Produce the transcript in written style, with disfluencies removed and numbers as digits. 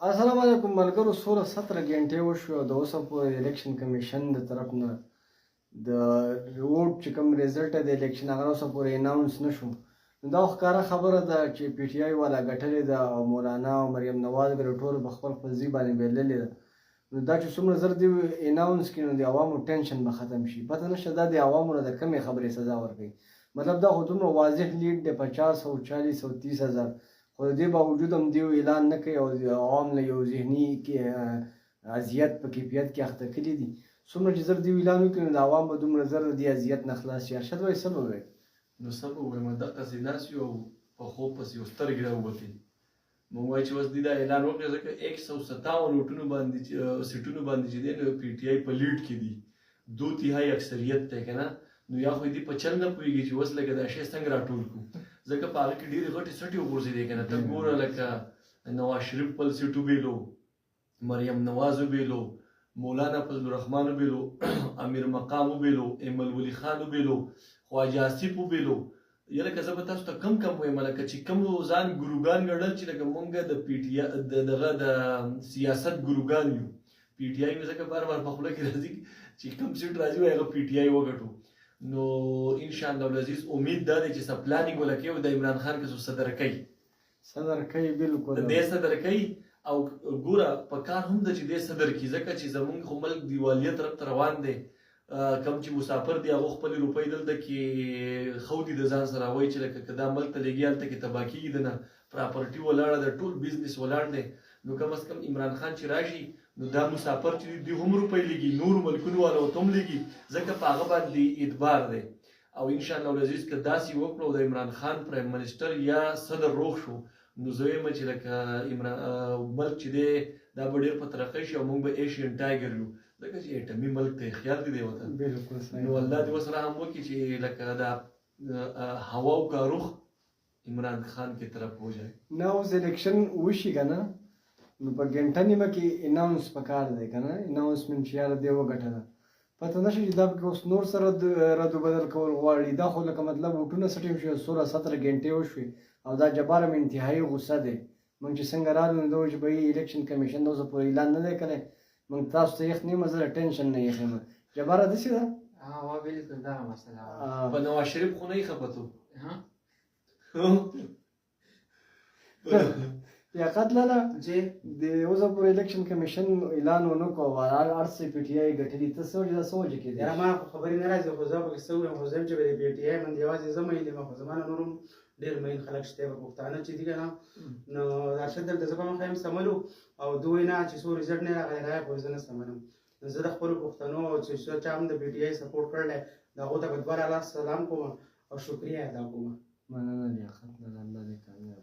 السلام علیکم ملګرو 16-17 غنټې وشوې او د اوسه پورې الیکشن کمیشن د طرف نه د ووټ چې کوم ریزلټ دی د الیکشن هغه اوسه پورې اناونس نه شو. نو دا خو ښکاره خبره ده چې پی ټي آی والا ګټلې ده او مولانا او مریم نواز ګر ټول په خپل ځای باندې بللې ده. نو دا چې څومره زر دی اناونس کړي نو د عوامو ټینشن به ختم شي. پته نشته دا د عوامو نه د کمې خبرې سزا ورکوي. مطلب دا خو دومره واضح لیډ دی 50 او 40 او 30 هزار، خو د دې باوجود هم دیو اعلان نه کوي او عوام له یو ذهني اذیت په کیفیت کې اخته کړي دي. څومره چې زر دیو اعلان وکړي نو د عوام به دومره زر د دې اذیت نه خلاص شي. ارشد وایي څه به وایي؟ نو څه به ووایم دقسې ناست یو او په خوب پسې یو سترګې راووتې. موږ وایو چې اوس دوی دا اعلان وکړی ځکه 157 ووټونو باندې سیټونو باندې چې دی نو پی ټي آی په لیډ کې دي، 2/3 اکثریت دی که نه. نو یا خو دوی په چل نه پوهېږي چې اوس لکه دا شی څنګه راټول کړو، ځکه په هغه کې ډېرې غټې سټې وغورځېدې که نه. ته ګوره لکه نواز شریف خپل سیټ وبېلو، مریم نواز وبېلو، مولانا فضل الرحمن وبېلو، امیر مقام وبېلو، ایمل ولی خان وبېلو، خواجه آصف وبېلو. یا لکه زه به تاسو ته کم وایم لکه چې کوم ځان ګروګان ګڼل چې لکه مونږ د پی ټي دغه د سیاست ګروګان یو. پی ټي آی مې ځکه بار بار په خوله کې راځي چې کوم سیټ راځي وایي هغه پی ټي آی وګټو. نو انشاءالله العزیز امید دا دی چې څه پلانینګ ولکوي او د عمران خان که څه صدر کوي بالکل د دې صدر کوي. او ګوره په کار هم ده چې دې صدر کړي، ځکه چې زمونږ خو ملک دیوالیه طرف ته روان دی. کم چې مسافر دی هغه خپلې روپۍ دلته کې ښودي د ځان سره، وایي چې لکه که دا ملک ته لېږي هلته کې تباه کېږي د نه، پراپرټي ولاړه ده، ټول بزنس ولاړ دی. نو کم از کم عمران خان چې راشي نو دا مسافر چې دوی هم روپۍ لېږي، نورو ملکونو والا ورته هم لېږي، ځکه په هغه باندې اعتبار دی. او انشاءالله العزیز که داسې وکړو او د عمران خان پرایم منسټر یا صدر روغ شو نو زه وایم چې لکه ملک چې دی دا به ډېر په ترقۍ شي او موږ به ایشین ټایګر یو، ځکه چې ایټمي ملک ته خیال دی ورته. نو الله دې ورسره هم وکړي چې لکه دا هوا او کاروخ عمران خان کی طرف ہو جائے. نه اوس الیکشن وشي که نه نو په ګنټه نیمه کې اناونس پکار دی که نه، اناونسمنټ چې یاره دی وګټله. پته نه شي چې دا پکې اوس نور سره رد و بدل کول غواړي. دا خو لکه مطلب ووټونه سټیم شوي 16-17 غنټې وشوې او دا جبار هم انتهایي غوسه دی. موږ چې څنګه رالو نو دا وایي چې بهي الیکشن کمیشن د اوسه پورې اعلان نه دی کړی. موږ تاسو ته یخ نیمه زه ټینشن نه یخېمه. جباره داسې ده بالکل دغه مسله په نواز شریف خو نه یې خپتو لیاقت لاله چې د اوسه پورې الیکشن کمیشن اعلان ونه کړو هر څه پی ټي آی ګټلي. ته څه وجې دا څه وجې کېدی؟ یاره ما خو خبرې نه راځي، خو زه پکې څه ووایم، خو زه یم چې به د پی ټي آی باندې یوازې زه مین یم، خو زما نه نور هم ډېر مین خلک شته به پښتانه چې دي که نه. نو ارشد دلته زه په مخه یم سملو او دوی نه چې څو ریزلټ نه راغلی هغه پورې زه نه سملم. نو زه د خپلو پښتنو چې چا هم د پی ټي آی سپورټ کړلی د هغو ته به دوباره الله سلام کوم او شکریه ادا کوم. مننه لیاقت لاله، الله دې کامیاب